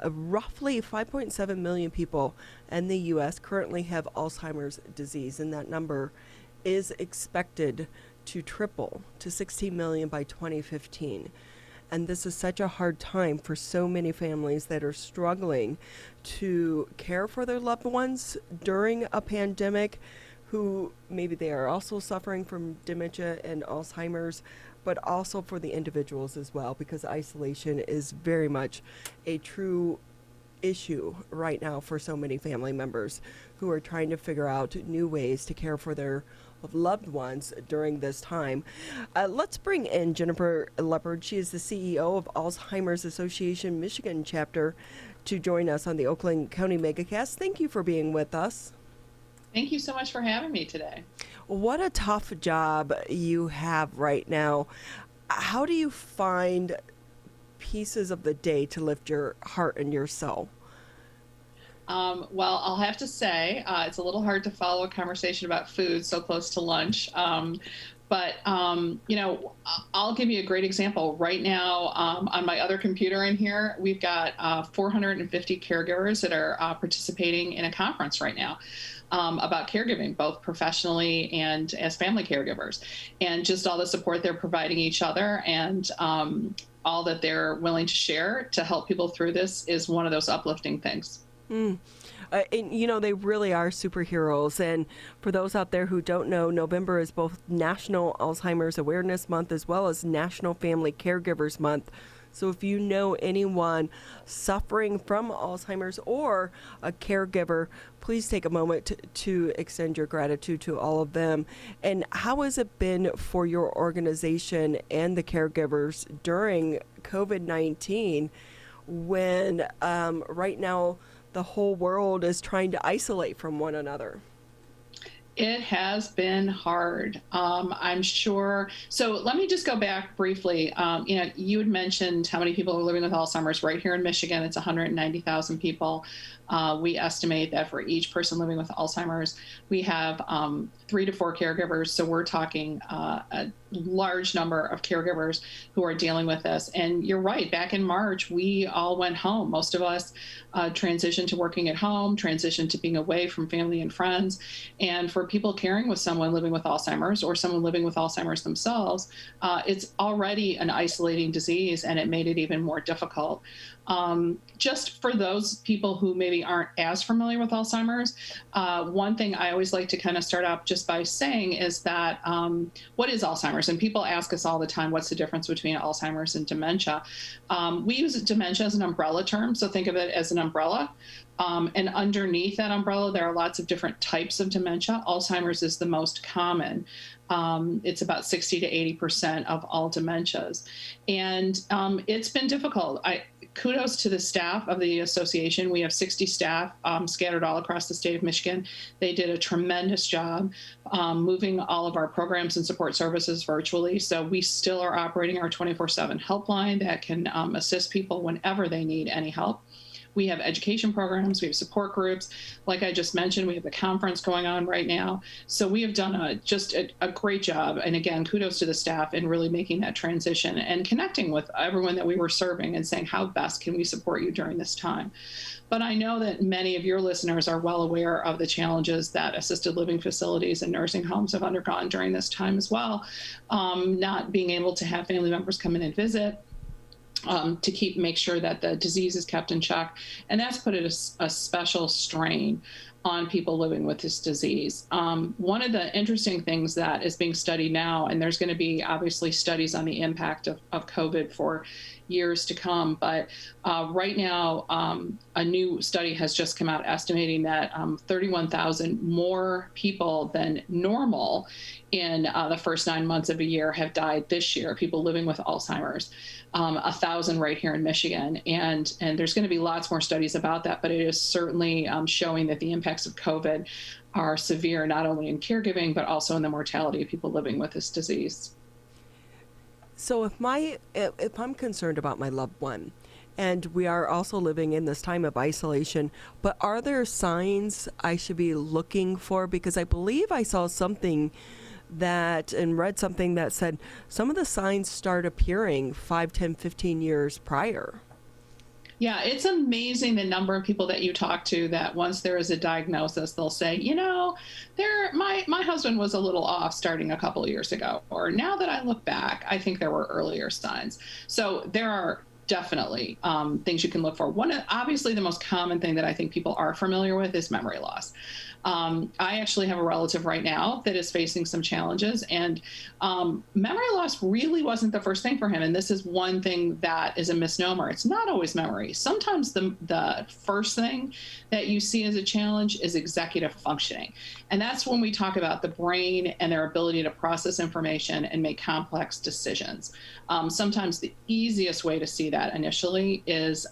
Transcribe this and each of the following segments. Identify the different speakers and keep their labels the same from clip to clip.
Speaker 1: Roughly 5.7 million people in the U.S. currently have Alzheimer's disease, and that number is expected to triple to 16 million by 2015. And this is such a hard time for so many families that are struggling to care for their loved ones during a pandemic, who maybe they are also suffering from dementia and Alzheimer's, but also for the individuals as well, because isolation is very much a true issue right now for so many family members who are trying to figure out new ways to care for their loved ones during this time. Let's bring in Jennifer Lepard. She is the CEO of Alzheimer's Association Michigan chapter to join us on the Oakland County Megacast. Thank you for being with us.
Speaker 2: Thank you so much for having me today.
Speaker 1: What a tough job you have right now. How do you find pieces of the day to lift your heart and your soul?
Speaker 2: Well, I'll have to say it's a little hard to follow a conversation about food so close to lunch. But I'll give you a great example. Right now, on my other computer in here, we've got 450 caregivers that are participating in a conference right now about caregiving, both professionally and as family caregivers, and just all the support they're providing each other, and all that they're willing to share to help people through this is one of those uplifting things.
Speaker 1: And, they really are superheroes. And for those out there who don't know, November is both National Alzheimer's Awareness Month as well as National Family Caregivers Month. So if you know anyone suffering from Alzheimer's or a caregiver, please take a moment to extend your gratitude to all of them. And how has it been for your organization and the caregivers during COVID-19 when right now the whole world is trying to isolate from one another?
Speaker 2: It has been hard. I'm sure. So let me just go back briefly. You had mentioned how many people are living with Alzheimer's right here in Michigan. It's 190,000 people. We estimate that for each person living with Alzheimer's, we have 3 to 4 caregivers. So we're talking a large number of caregivers who are dealing with this. And you're right, back in March, we all went home. Most of us transitioned to working at home, transitioned to being away from family and friends. And for people caring with someone living with Alzheimer's or someone living with Alzheimer's themselves, it's already an isolating disease, and it made it even more difficult. Just for those people who maybe aren't as familiar with Alzheimer's, one thing I always like to kind of start out just by saying is that what is Alzheimer's? And people ask us all the time, what's the difference between Alzheimer's and dementia? We use dementia as an umbrella term, so think of it as an umbrella. And underneath that umbrella, there are lots of different types of dementia. Alzheimer's is the most common. It's about 60 to 80% of all dementias. And it's been difficult. Kudos to the staff of the association. We have 60 staff scattered all across the state of Michigan. They did a tremendous job moving all of our programs and support services virtually. So we still are operating our 24/7 helpline that can assist people whenever they need any help. We have education programs, we have support groups. Like I just mentioned, we have the conference going on right now. So we have done just a great job. And again, kudos to the staff in really making that transition and connecting with everyone that we were serving and saying, how best can we support you during this time? But I know that many of your listeners are well aware of the challenges that assisted living facilities and nursing homes have undergone during this time as well. Not being able to have family members come in and visit, to make sure that the disease is kept in check. And that's put a special strain on people living with this disease. One of the interesting things that is being studied now, and there's going to be obviously studies on the impact of COVID for years to come, but right now a new study has just come out estimating that 31,000 more people than normal in the first 9 months of a year have died this year, people living with Alzheimer's, 1,000 right here in Michigan. And there's going to be lots more studies about that, but it is certainly showing that the impacts of COVID are severe, not only in caregiving, but also in the mortality of people living with this disease.
Speaker 1: So if I'm concerned about my loved one, and we are also living in this time of isolation, but are there signs I should be looking for? Because I believe I saw something and read something that said some of the signs start appearing 5, 10, 15 years prior.
Speaker 2: Yeah, it's amazing the number of people that you talk to that once there is a diagnosis, they'll say, my husband was a little off starting a couple of years ago, or now that I look back, I think there were earlier signs. So there are definitely things you can look for. Obviously, the most common thing that I think people are familiar with is memory loss. I actually have a relative right now that is facing some challenges, and memory loss really wasn't the first thing for him. And this is one thing that is a misnomer. It's not always memory. Sometimes the first thing that you see as a challenge is executive functioning. And that's when we talk about the brain and their ability to process information and make complex decisions. Sometimes the easiest way to see that initially is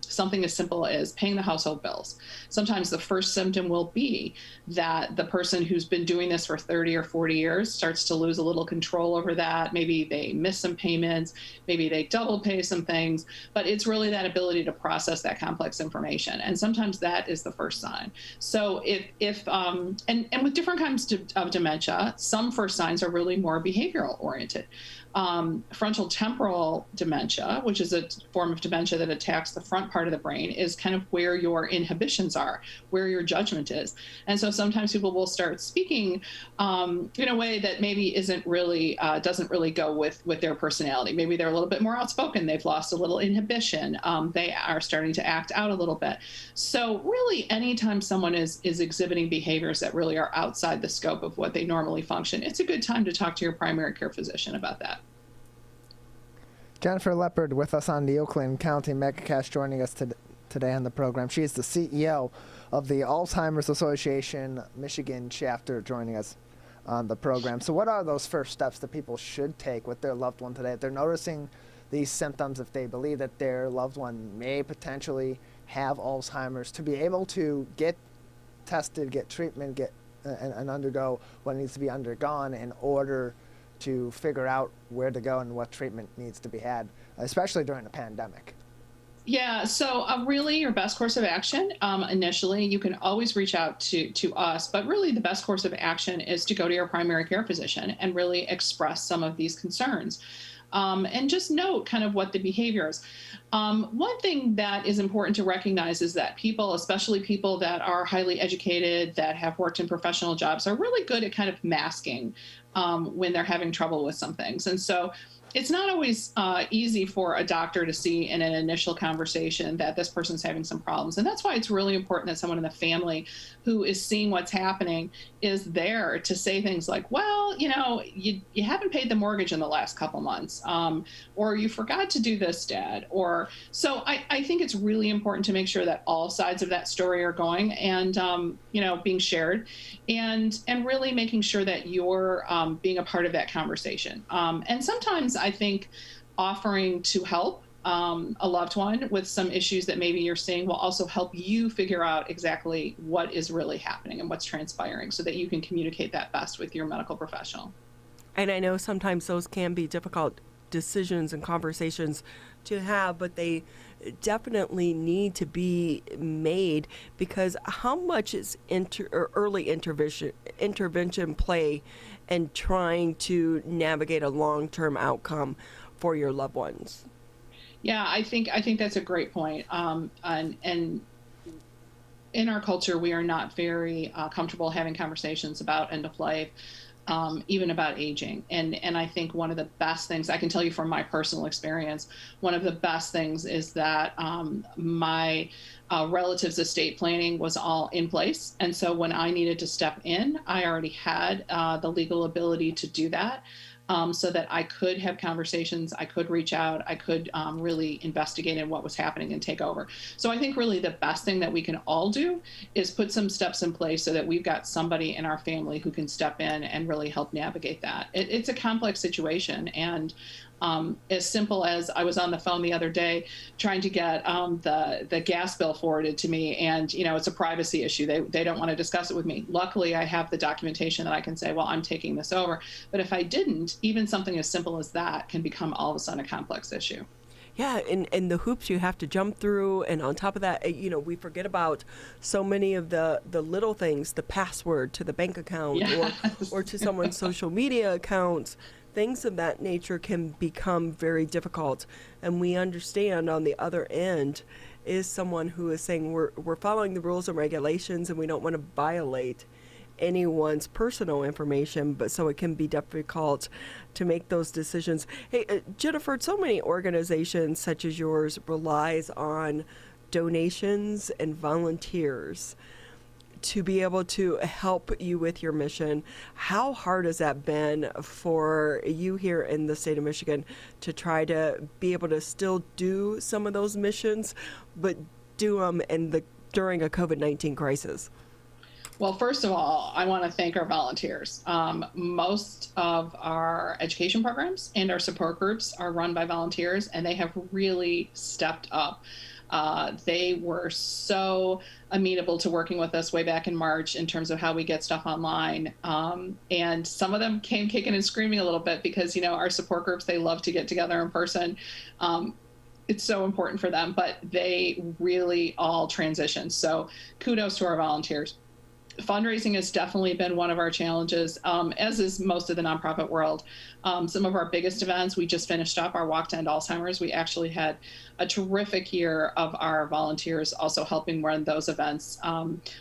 Speaker 2: something as simple as paying the household bills. Sometimes the first symptom will be that the person who's been doing this for 30 or 40 years starts to lose a little control over that. Maybe they miss some payments, maybe they double pay some things, but it's really that ability to process that complex information. And sometimes that is the first sign. So and with different kinds of dementia, some first signs are really more behavioral oriented. Frontal temporal dementia, which is a form of dementia that attacks the front part of the brain, is kind of where your inhibitions are, where your judgment is. And so sometimes people will start speaking in a way that maybe isn't really, doesn't really go with their personality. Maybe they're a little bit more outspoken. They've lost a little inhibition. They are starting to act out a little bit. So really, anytime someone is exhibiting behaviors that really are outside the scope of what they normally function, it's a good time to talk to your primary care physician about that.
Speaker 3: Jennifer Lepard with us on the Oakland County Megacast, joining us today on the program. She is the CEO of the Alzheimer's Association Michigan chapter, joining us on the program. So what are those first steps that people should take with their loved one today? If they're noticing these symptoms, if they believe that their loved one may potentially have Alzheimer's, to be able to get tested, get treatment, and undergo what needs to be undergone in order to figure out where to go and what treatment needs to be had, especially during a pandemic?
Speaker 2: Yeah, so really your best course of action, initially, you can always reach out to us, but really the best course of action is to go to your primary care physician and really express some of these concerns. And just note kind of what the behavior is. One thing that is important to recognize is that people, especially people that are highly educated, that have worked in professional jobs, are really good at kind of masking when they're having trouble with some things. And so it's not always easy for a doctor to see in an initial conversation that this person's having some problems. And that's why it's really important that someone in the family who is seeing what's happening is there to say things like, well, you haven't paid the mortgage in the last couple months, or you forgot to do this, Dad. Or so I think it's really important to make sure that all sides of that story are going and, being shared and really making sure that you're being a part of that conversation. And sometimes I think offering to help a loved one with some issues that maybe you're seeing will also help you figure out exactly what is really happening and what's transpiring so that you can communicate that best with your medical professional.
Speaker 1: And I know sometimes those can be difficult decisions and conversations to have, but they definitely need to be made, because how much is early intervention play in trying to navigate a long-term outcome for your loved ones?
Speaker 2: Yeah, I think that's a great point. And in our culture, we are not very comfortable having conversations about end of life, even about aging. And I think one of the best things, I can tell you from my personal experience, one of the best things is that my relatives' estate planning was all in place. And so when I needed to step in, I already had the legal ability to do that. So that I could have conversations, I could reach out, I could really investigate in what was happening and take over. So I think really the best thing that we can all do is put some steps in place so that we've got somebody in our family who can step in and really help navigate that. It's a complex situation, and as simple as I was on the phone the other day trying to get the gas bill forwarded to me, and it's a privacy issue. They don't want to discuss it with me. Luckily, I have the documentation that I can say, well, I'm taking this over. But if I didn't, even something as simple as that can become all of a sudden a complex issue.
Speaker 1: Yeah, and the hoops you have to jump through, and on top of that, we forget about so many of the little things, the password to the bank account,
Speaker 2: yes,
Speaker 1: or to someone's social media accounts. Things of that nature can become very difficult, and we understand on the other end is someone who is saying we're following the rules and regulations and we don't want to violate anyone's personal information, but so it can be difficult to make those decisions. Hey, Jennifer, so many organizations such as yours relies on donations and volunteers to be able to help you with your mission. How hard has that been for you here in the state of Michigan to try to be able to still do some of those missions, but do them during a COVID-19 crisis?
Speaker 2: Well, first of all, I want to thank our volunteers. Most of our education programs and our support groups are run by volunteers, and they have really stepped up. They were so amenable to working with us way back in March in terms of how we get stuff online. And some of them came kicking and screaming a little bit because, our support groups, they love to get together in person. It's so important for them, but they really all transitioned. So kudos to our volunteers. Fundraising has definitely been one of our challenges, as is most of the nonprofit world. Some of our biggest events, we just finished up our Walk to End Alzheimer's. We actually had a terrific year of our volunteers also helping run those events.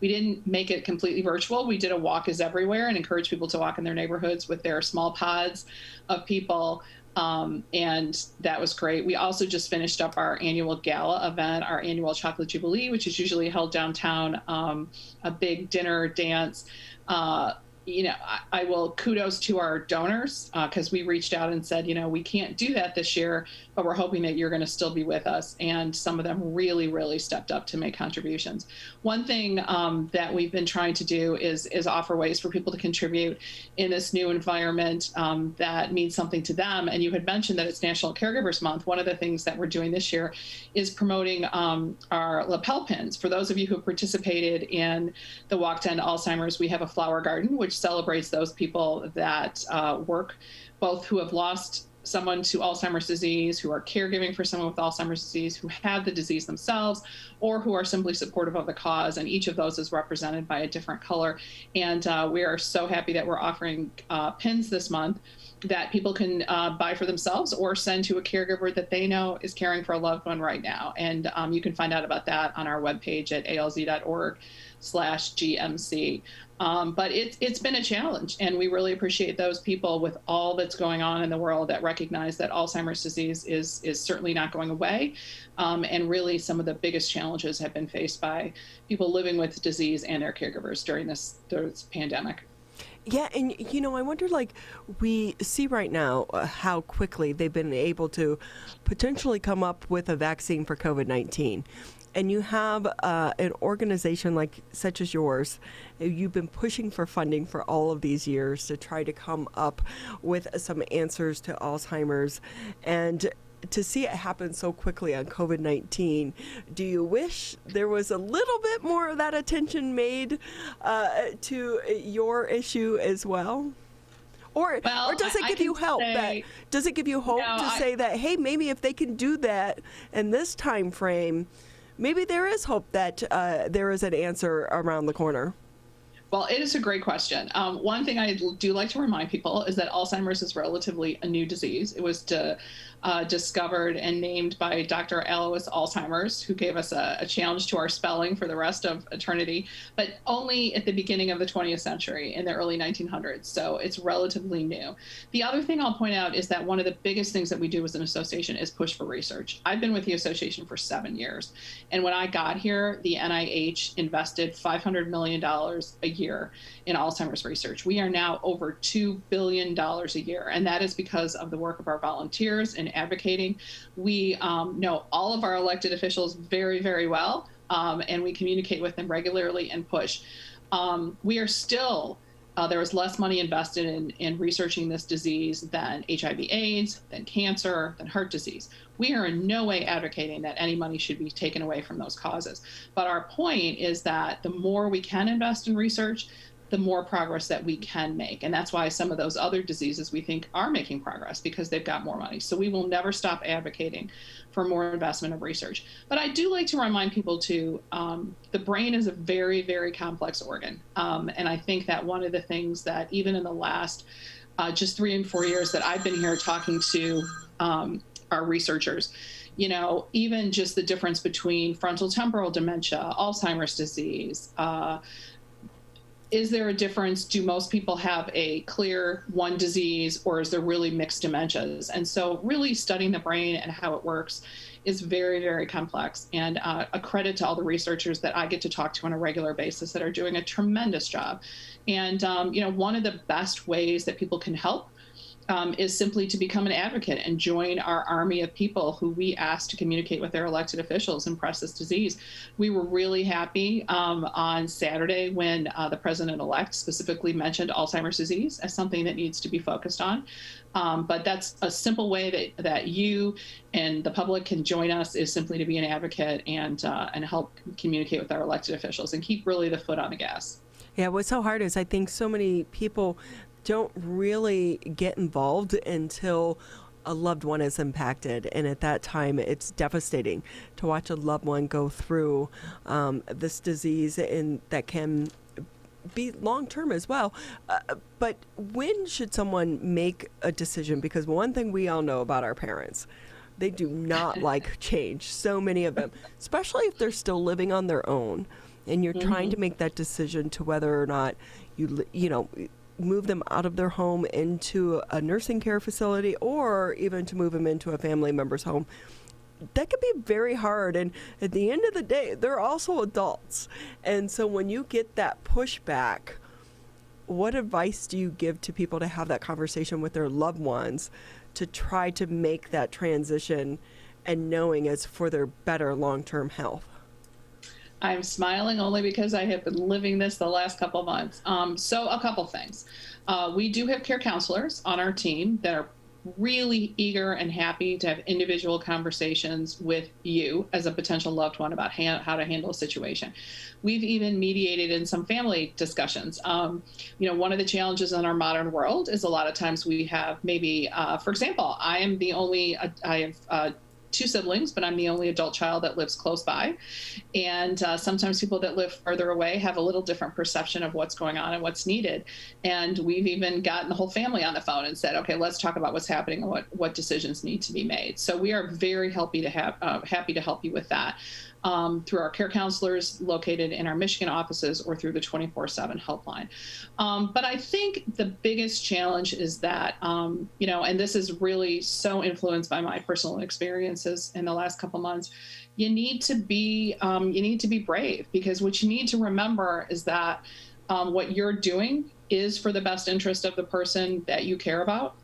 Speaker 2: We didn't make it completely virtual. We did a Walk is Everywhere and encourage people to walk in their neighborhoods with their small pods of people. And that was great. We also just finished up our annual gala event, our annual Chocolate Jubilee, which is usually held downtown, a big dinner dance. I will kudos to our donors because we reached out and said, we can't do that this year, but we're hoping that you're going to still be with us. And some of them really, really stepped up to make contributions. One thing that we've been trying to do is offer ways for people to contribute in this new environment that means something to them. And you had mentioned that it's National Caregivers Month. One of the things that we're doing this year is promoting our lapel pins. For those of you who have participated in the Walk to End Alzheimer's, we have a flower garden, which celebrates those people that work, both who have lost someone to Alzheimer's disease, who are caregiving for someone with Alzheimer's disease, who have the disease themselves, or who are simply supportive of the cause. And each of those is represented by a different color. And we are so happy that we're offering pins this month that people can buy for themselves or send to a caregiver that they know is caring for a loved one right now. And you can find out about that on our webpage at alz.org/GMC. But it's been a challenge, and we really appreciate those people with all that's going on in the world that recognize that Alzheimer's disease is certainly not going away. And really some of the biggest challenges have been faced by people living with disease and their caregivers during this pandemic.
Speaker 1: Yeah, and I wonder, we see right now how quickly they've been able to potentially come up with a vaccine for COVID-19. And you have an organization such as yours. You've been pushing for funding for all of these years to try to come up with some answers to Alzheimer's. And to see it happen so quickly on COVID-19, do you wish there was a little bit more of that attention made to your issue as well? Or does it give you hope say that, hey, maybe if they can do that in this time frame, maybe there is hope that there is an answer around the corner?
Speaker 2: Well, it is a great question. One thing I do like to remind people is that Alzheimer's is relatively a new disease. It was discovered and named by Dr. Alois Alzheimer's, who gave us a challenge to our spelling for the rest of eternity, but only at the beginning of the 20th century in the early 1900s. So it's relatively new. The other thing I'll point out is that one of the biggest things that we do as an association is push for research. I've been with the association for 7 years. And when I got here, the NIH invested $500 million a year in Alzheimer's research. We are now over $2 billion a year. And that is because of the work of our volunteers and advocating. We know all of our elected officials very, very well, and we communicate with them regularly and push. We are still, there was less money invested in researching this disease than HIV/AIDS, than cancer, than heart disease. We are in no way advocating that any money should be taken away from those causes. But our point is that the more we can invest in research, the more progress that we can make. And that's why some of those other diseases we think are making progress, because they've got more money. So we will never stop advocating for more investment of research. But I do like to remind people too, the brain is a very, very complex organ. And I think that one of the things that even in the last just 3 and 4 years that I've been here talking to our researchers, even just the difference between frontal temporal dementia, Alzheimer's disease. Is there a difference? Do most people have a clear one disease, or is there really mixed dementias? And so really studying the brain and how it works is very, very complex. And a credit to all the researchers that I get to talk to on a regular basis that are doing a tremendous job. And, one of the best ways that people can help is simply to become an advocate and join our army of people who we ask to communicate with their elected officials and press this disease. We were really happy on Saturday when the president-elect specifically mentioned Alzheimer's disease as something that needs to be focused on. But that's a simple way that you and the public can join us, is simply to be an advocate and help communicate with our elected officials and keep really the foot on the gas.
Speaker 1: Yeah, what's so hard is I think so many people don't really get involved until a loved one is impacted. And at that time, it's devastating to watch a loved one go through this disease, and that can be long-term as well. But when should someone make a decision? Because one thing we all know about our parents, they do not like change. So many of them, especially if they're still living on their own, and you're trying to make that decision to whether or not you move them out of their home into a nursing care facility, or even to move them into a family member's home. That can be very hard. And at the end of the day, they're also adults. And so when you get that pushback, what advice do you give to people to have that conversation with their loved ones to try to make that transition, and knowing it's for their better long-term health?
Speaker 2: I'm smiling only because I have been living this the last couple of months. So a couple things. We do have care counselors on our team that are really eager and happy to have individual conversations with you as a potential loved one about how to handle a situation. We've even mediated in some family discussions. One of the challenges in our modern world is a lot of times we have maybe, for example, I have 2 siblings, but I'm the only adult child that lives close by. And sometimes people that live further away have a little different perception of what's going on and what's needed. And we've even gotten the whole family on the phone and said, okay, let's talk about what's happening and what decisions need to be made. So we are very happy to help you with that. Through our care counselors located in our Michigan offices, or through the 24/7 helpline. But I think the biggest challenge is that, and this is really so influenced by my personal experiences in the last couple months, you need to be brave, because what you need to remember is that what you're doing is for the best interest of the person that you care about.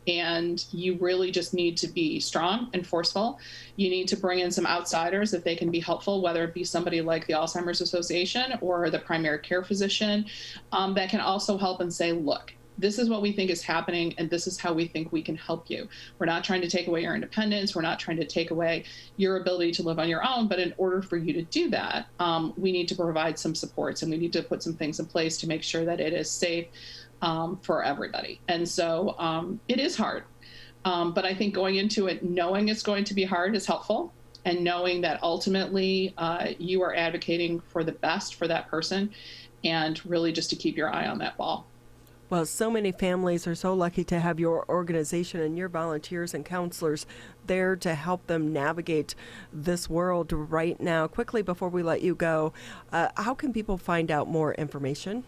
Speaker 2: And you really just need to be strong and forceful. You need to bring in some outsiders if they can be helpful, whether it be somebody like the Alzheimer's Association or the primary care physician that can also help and say, look, this is what we think is happening, and this is how we think we can help you. We're not trying to take away your independence. We're not trying to take away your ability to live on your own. But in order for you to do that, we need to provide some supports, and we need to put some things in place to make sure that it is safe for everybody. And so it is hard. But I think going into it, knowing it's going to be hard is helpful, and knowing that ultimately you are advocating for the best for that person, and really just to keep your eye on that ball.
Speaker 1: Well, so many families are so lucky to have your organization and your volunteers and counselors there to help them navigate this world right now. Quickly, before we let you go, how can people find out more information?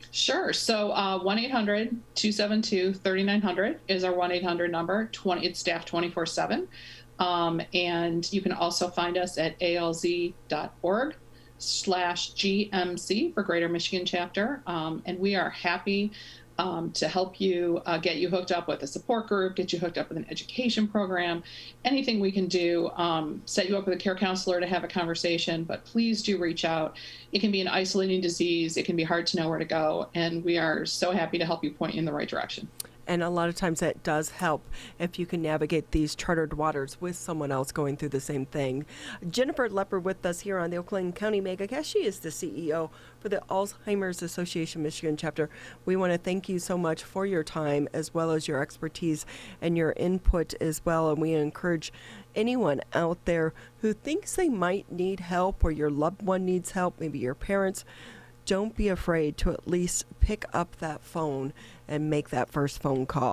Speaker 2: Sure. So 1-800-272-3900 is our 1-800 number. It's staffed 24/7. And you can also find us at alz.org/GMC for Greater Michigan Chapter. And we are happy to help you get you hooked up with a support group, get you hooked up with an education program, anything we can do, set you up with a care counselor to have a conversation. But please do reach out. It can be an isolating disease. It can be hard to know where to go. And we are so happy to help you point you in the right direction.
Speaker 1: And a lot of times that does help if you can navigate these chartered waters with someone else going through the same thing. Jennifer Lepard with us here on the Oakland County MegaCast. She is the CEO for the Alzheimer's Association Michigan chapter. We want to thank you so much for your time, as well as your expertise and your input as well. And we encourage anyone out there who thinks they might need help, or your loved one needs help, maybe your parents, don't be afraid to at least pick up that phone and make that first phone call.